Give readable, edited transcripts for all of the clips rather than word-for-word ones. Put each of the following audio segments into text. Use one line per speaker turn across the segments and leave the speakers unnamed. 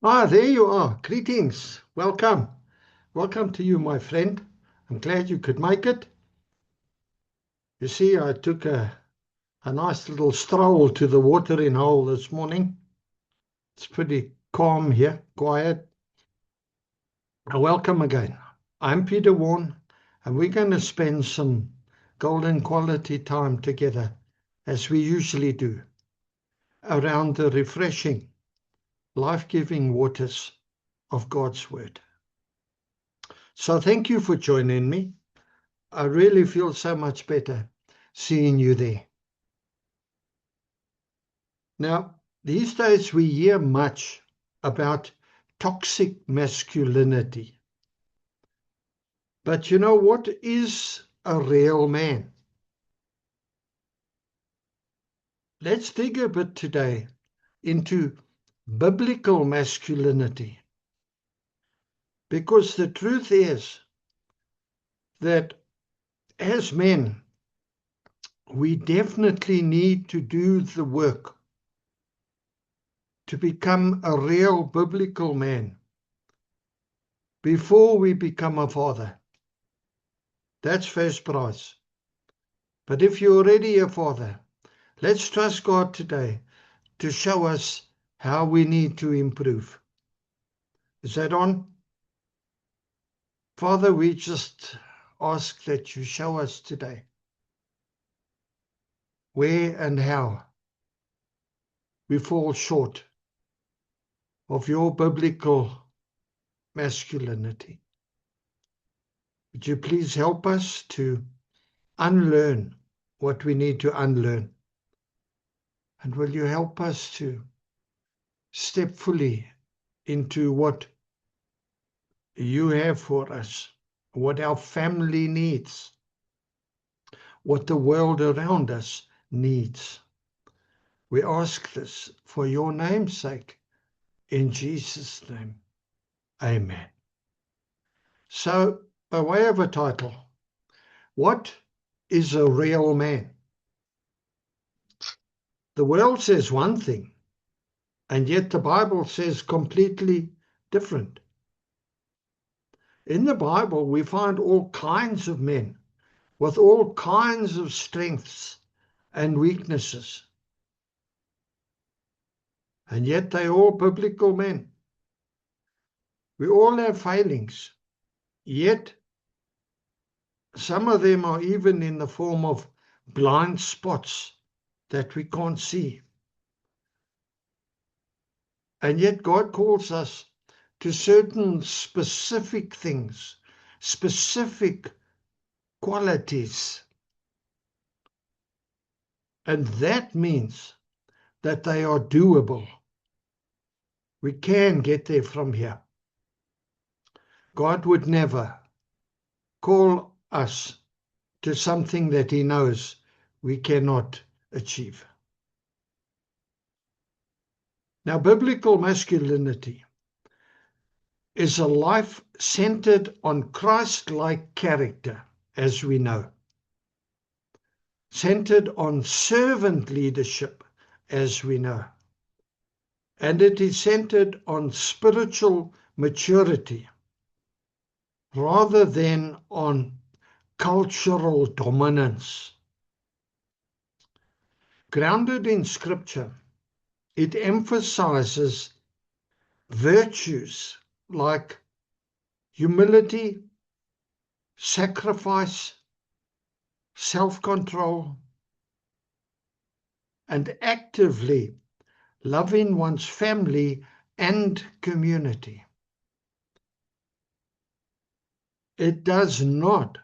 There you are. Greetings. Welcome. Welcome to you, my friend. I'm glad you could make it. You see, I took a nice little stroll to the watering hole this morning. It's pretty calm here, quiet. Welcome again. I'm Peter Warren, and we're going to spend some golden quality time together, as we usually do, around the refreshing, life-giving waters of God's Word. So thank you for joining me. I really feel so much better seeing you there. Now, these days we hear much about toxic masculinity. But you know what is a real man? Let's dig a bit today into biblical masculinity. Because the truth is that as men, we definitely need to do the work to become a real biblical man before we become a father. That's first prize. But if you're already a father, let's trust God today to show us how we need to improve. Is that on? Father, we just ask that you show us today where and how we fall short of your biblical masculinity. Would you please help us to unlearn what we need to unlearn? And will you help us to step fully into what you have for us, what our family needs, what the world around us needs? We ask this for your name's sake, in Jesus' name. Amen. So, by way of a title, what is a real man? The world says one thing, and yet the Bible says completely different. In the Bible, we find all kinds of men with all kinds of strengths and weaknesses. And yet they're all biblical men. We all have failings, yet some of them are even in the form of blind spots that we can't see. And yet God calls us to certain specific things, specific qualities. And that means that they are doable. We can get there from here. God would never call us to something that he knows we cannot achieve. Now, biblical masculinity is a life centered on Christ-like character, as we know, centered on servant leadership, as we know, and it is centered on spiritual maturity rather than on cultural dominance. Grounded in Scripture, it emphasizes virtues like humility, sacrifice, self-control, and actively loving one's family and community. It does not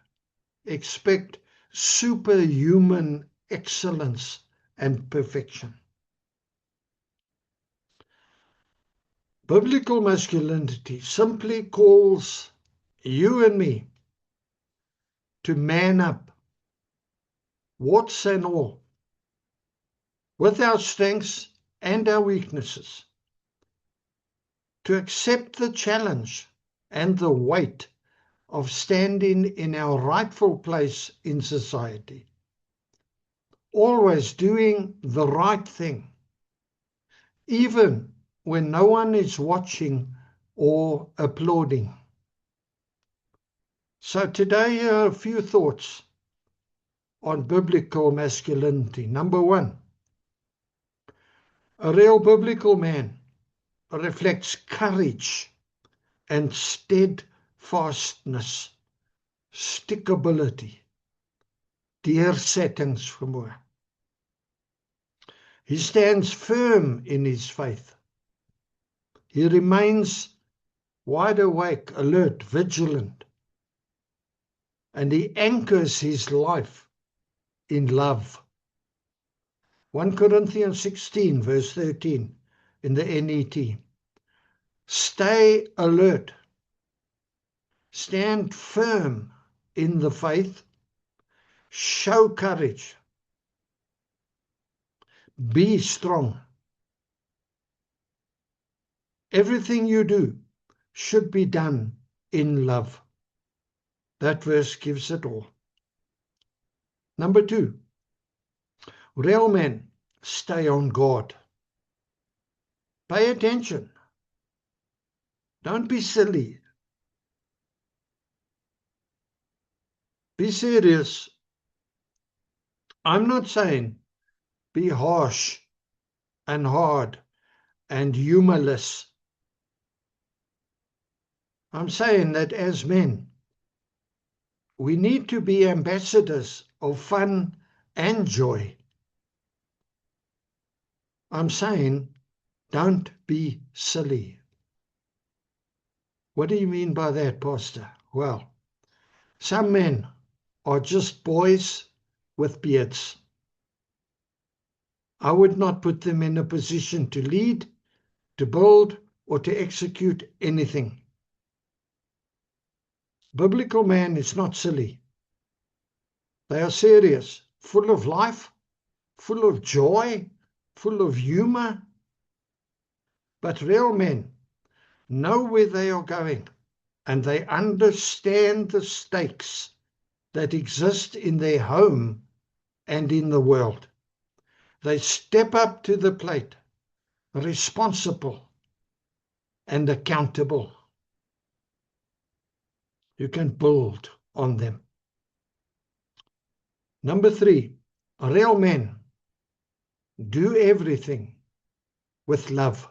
expect superhuman excellence and perfection. Biblical masculinity simply calls you and me to man up, warts and all, with our strengths and our weaknesses, to accept the challenge and the weight of standing in our rightful place in society, always doing the right thing, even when no one is watching or applauding. So today here are a few thoughts on biblical masculinity. Number one, a real biblical man reflects courage and steadfastness, stickability, deursettingsvermoë. He stands firm in his faith. He remains wide awake, alert, vigilant, and he anchors his life in love. 1 Corinthians 16, verse 13, in the NET. Stay alert. Stand firm in the faith. Show courage. Be strong. Everything you do should be done in love. That verse gives it all. Number two, real men stay on guard. Pay attention. Don't be silly. Be serious. I'm not saying be harsh and hard and humorless. I'm saying that as men, we need to be ambassadors of fun and joy. I'm saying don't be silly. What do you mean by that, Pastor? Well, some men are just boys with beards. I would not put them in a position to lead, to build, or to execute anything. Biblical man is not silly. They are serious, full of life, full of joy, full of humor. But real men know where they are going, and they understand the stakes that exist in their home and in the world. They step up to the plate, responsible and accountable. You can build on them. Number three, real men do everything with love.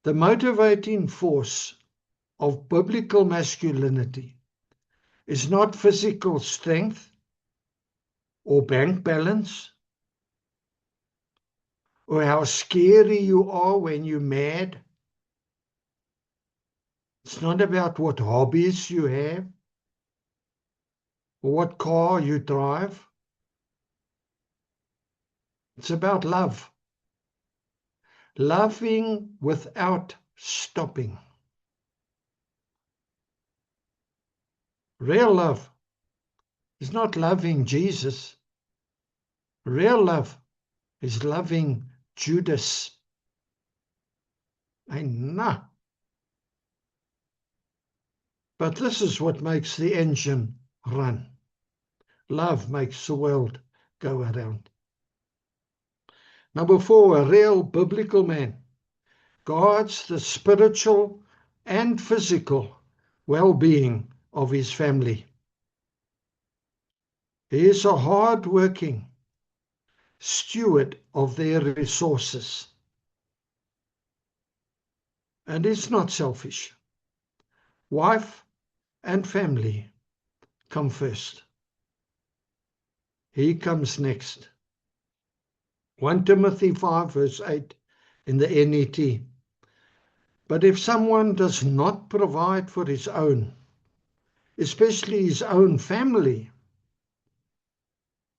The motivating force of biblical masculinity is not physical strength or bank balance or how scary you are when you're mad. It's not about what hobbies you have or what car you drive. It's about love. Loving without stopping. Real love is not loving Jesus. Real love is loving Judas. I know. But this is what makes the engine run. Love makes the world go around. Number four, a real biblical man guards the spiritual and physical well-being of his family. He is a hard-working steward of their resources. And it's not selfish. Wife and family come first. He comes next. 1 Timothy 5 verse 8 in the NET. But if someone does not provide for his own, especially his own family,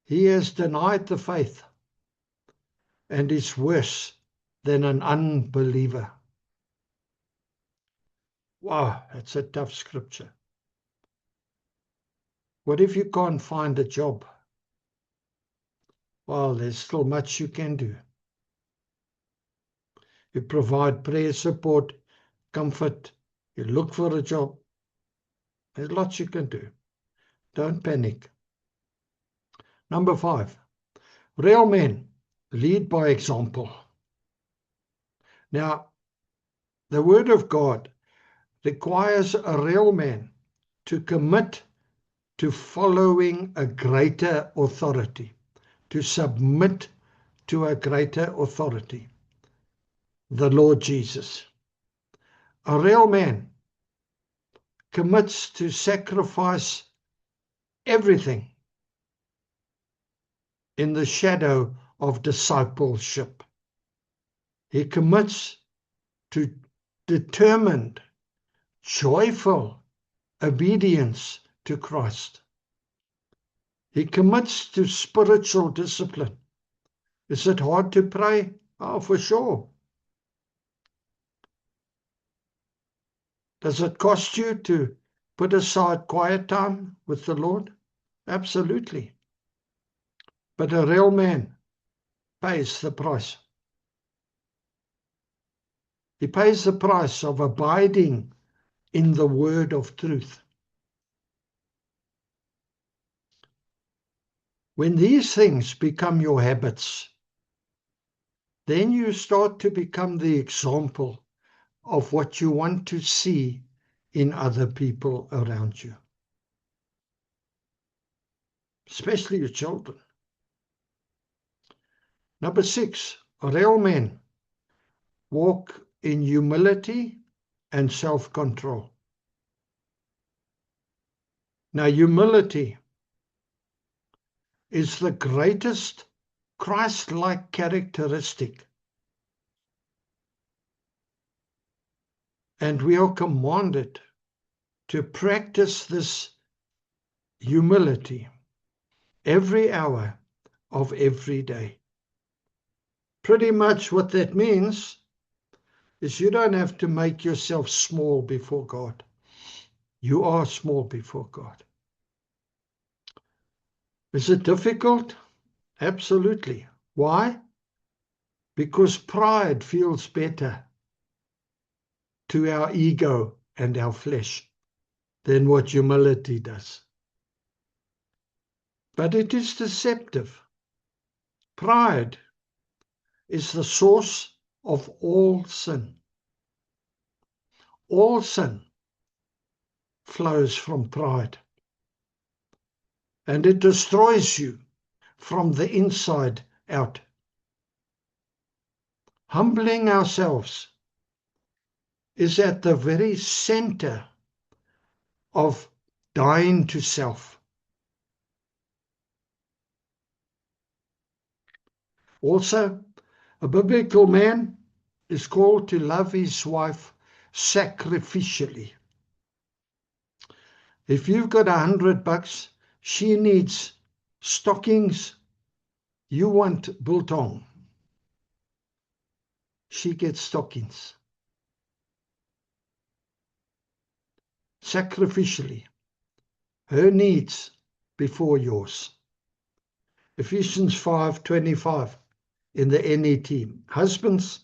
he has denied the faith and is worse than an unbeliever. Wow, that's a tough scripture. What if you can't find a job? Well, there's still much you can do. You provide prayer support, comfort, you look for a job. There's lots you can do. Don't panic. Number 5, real men lead by example. Now, the Word of God requires a real man to commit to following a greater authority, to submit to a greater authority, the Lord Jesus. A real man commits to sacrifice everything in the shadow of discipleship. He commits to determined, joyful obedience to Christ. He commits to spiritual discipline. Is it hard to pray? Oh, for sure. Does it cost you to put aside quiet time with the Lord? Absolutely. But a real man pays the price. He pays the price of abiding in the word of truth. When these things become your habits, then you start to become the example of what you want to see in other people around you, especially your children. Number 6, real men walk in humility and self-control. Now, humility is the greatest Christ-like characteristic, and we are commanded to practice this humility every hour of every day. Pretty much what that means is you don't have to make yourself small before God. You are small before God. Is it difficult? Absolutely. Why? Because pride feels better to our ego and our flesh than what humility does. But it is deceptive. Pride is the source of all sin. All sin flows from pride, and it destroys you from the inside out. Humbling ourselves is at the very center of dying to self. Also, a biblical man is called to love his wife sacrificially. If you've got $100, she needs stockings, you want biltong. She gets stockings. Sacrificially. Her needs before yours. Ephesians 5:25 in the NET. Husbands,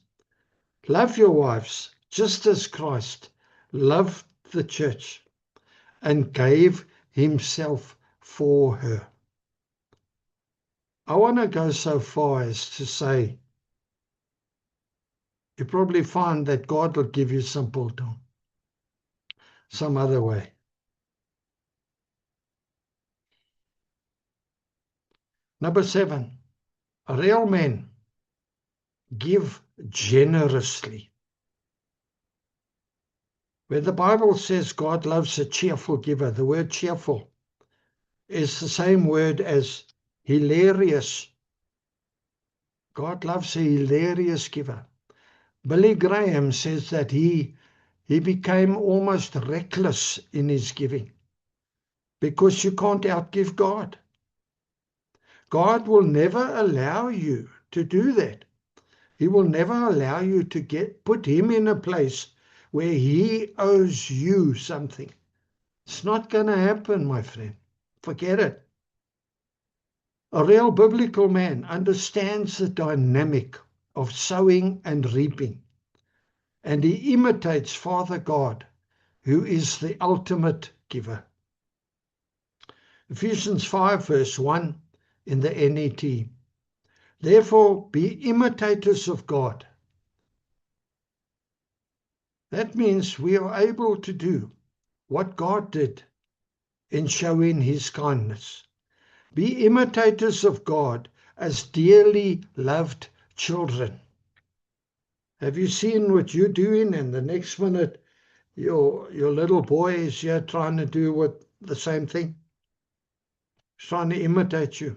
love your wives just as Christ loved the church and gave himself for her. I want to go so far as to say, you probably find that God will give you some biltong, some other way. Number 7, real men give generously. When the Bible says God loves a cheerful giver, the word cheerful is the same word as hilarious. God loves a hilarious giver. Billy Graham says that he became almost reckless in his giving because you can't outgive God. God will never allow you to do that. He will never allow you to put him in a place where he owes you something. It's not going to happen, my friend. Forget it. A real biblical man understands the dynamic of sowing and reaping, and he imitates Father God, who is the ultimate giver. Ephesians 5 verse 1 in the NET. Therefore, be imitators of God That means we are able to do what God did in showing his kindness. Be imitators of God as dearly loved children. Have you seen what you're doing, and the next minute your little boy is here trying to do the same thing? He's trying to imitate you.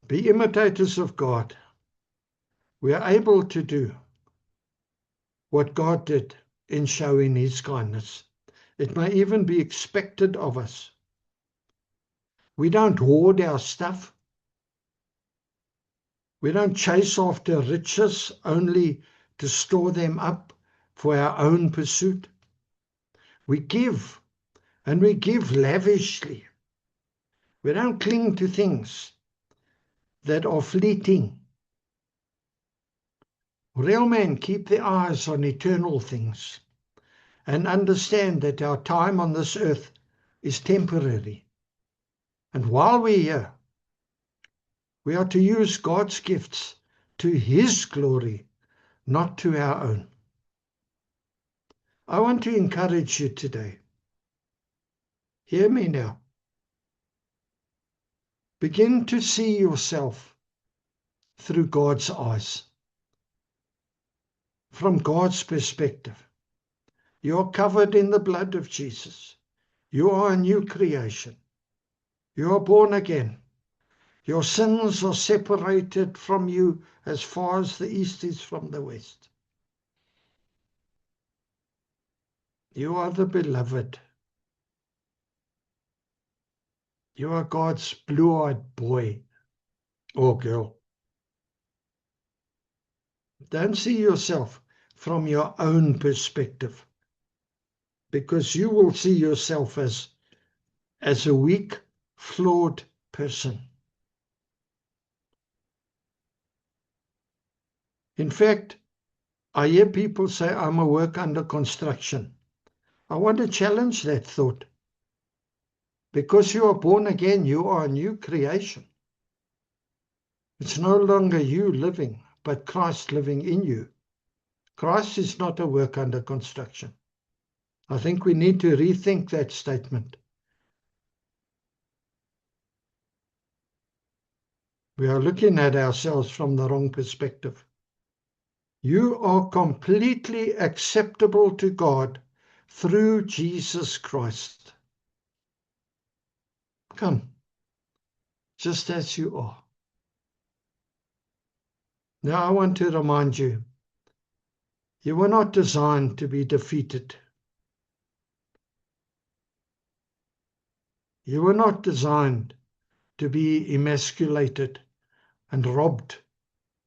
Be imitators of God. We are able to do what God did in showing his kindness. It may even be expected of us. We don't hoard our stuff. We don't chase after riches only to store them up for our own pursuit. We give, and we give lavishly. We don't cling to things that are fleeting. Real men keep their eyes on eternal things and understand that our time on this earth is temporary. And while we're here, we are to use God's gifts to his glory, not to our own. I want to encourage you today. Hear me now. Begin to see yourself through God's eyes, from God's perspective. You are covered in the blood of Jesus. You are a new creation. You are born again. Your sins are separated from you as far as the east is from the west. You are the beloved. You are God's blue-eyed boy or girl. Don't see yourself from your own perspective, because you will see yourself as a weak, flawed person. In fact, I hear people say, I'm a work under construction. I want to challenge that thought. Because you are born again, you are a new creation. It's no longer you living, but Christ living in you. Christ is not a work under construction. I think we need to rethink that statement. We are looking at ourselves from the wrong perspective. You are completely acceptable to God through Jesus Christ. Come, just as you are. Now I want to remind you, you were not designed to be defeated. You were not designed to be emasculated and robbed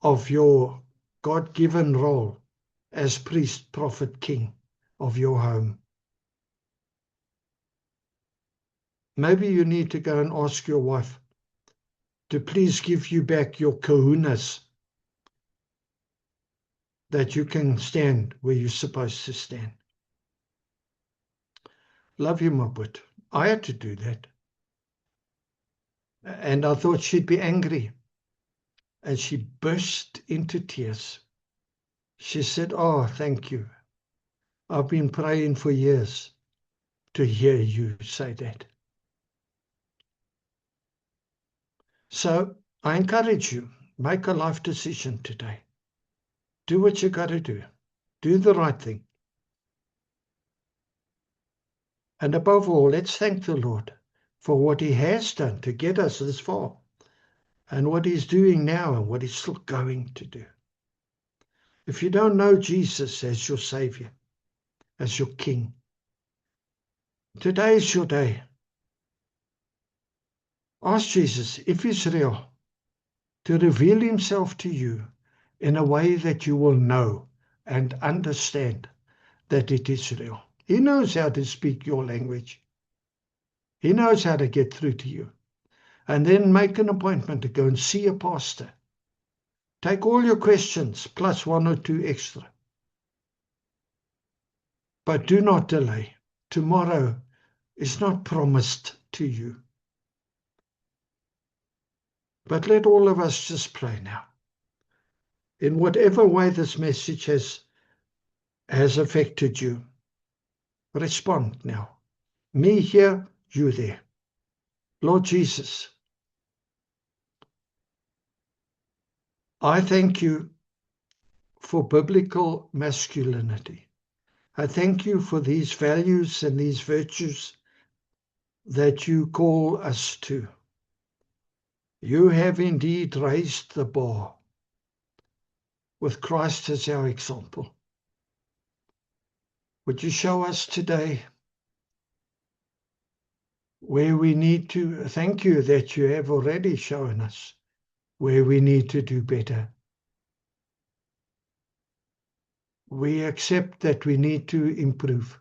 of your God-given role as priest, prophet, king of your home. Maybe you need to go and ask your wife to please give you back your kahunas, that you can stand where you're supposed to stand. Love you, my butt. I had to do that. And I thought she'd be angry. And she burst into tears. She said, oh, thank you. I've been praying for years to hear you say that. So I encourage you, make a life decision today. Do what you got to do. Do the right thing. And above all, let's thank the Lord for what he has done to get us this far, and what he's doing now, and what he's still going to do. If you don't know Jesus as your Savior, as your King, today is your day. Ask Jesus, if he's real, to reveal himself to you in a way that you will know and understand that it is real. He knows how to speak your language. He knows how to get through to you. And then make an appointment to go and see a pastor. Take all your questions, plus one or two extra. But do not delay. Tomorrow is not promised to you. But let all of us just pray now. In whatever way this message has has affected you. Respond now. Me here, you there. Lord Jesus, I thank you for biblical masculinity. I thank you for these values and these virtues that you call us to. You have indeed raised the bar with Christ as our example. Would you show us today where we need to, thank you that you have already shown us where we need to do better. We accept that we need to improve.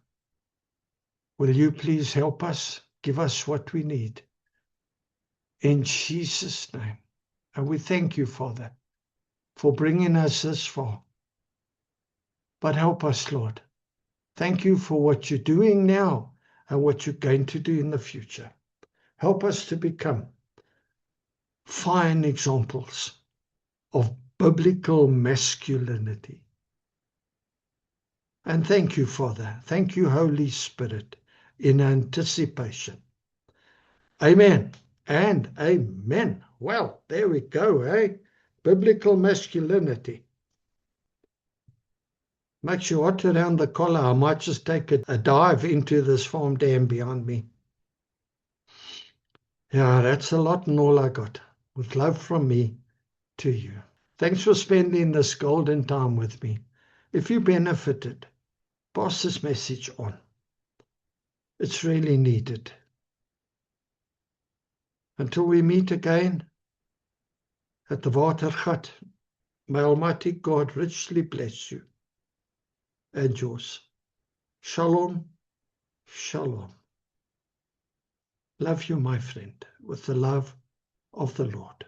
Will you please help us, give us what we need? In Jesus' name. And we thank you, Father, for bringing us this far. But help us, Lord. Thank you for what you're doing now and what you're going to do in the future. Help us to become fine examples of biblical masculinity. And thank you, Father. Thank you, Holy Spirit, in anticipation. Amen and amen. Well, there we go, eh? Biblical masculinity. Makes you hot around the collar. I might just take a dive into this farm dam behind me. Yeah, that's a lot and all I got. With love from me to you. Thanks for spending this golden time with me. If you benefited, pass this message on. It's really needed. Until we meet again at the Watergat, may Almighty God richly bless you and yours. Shalom, shalom. Love you, my friend, with the love of the Lord.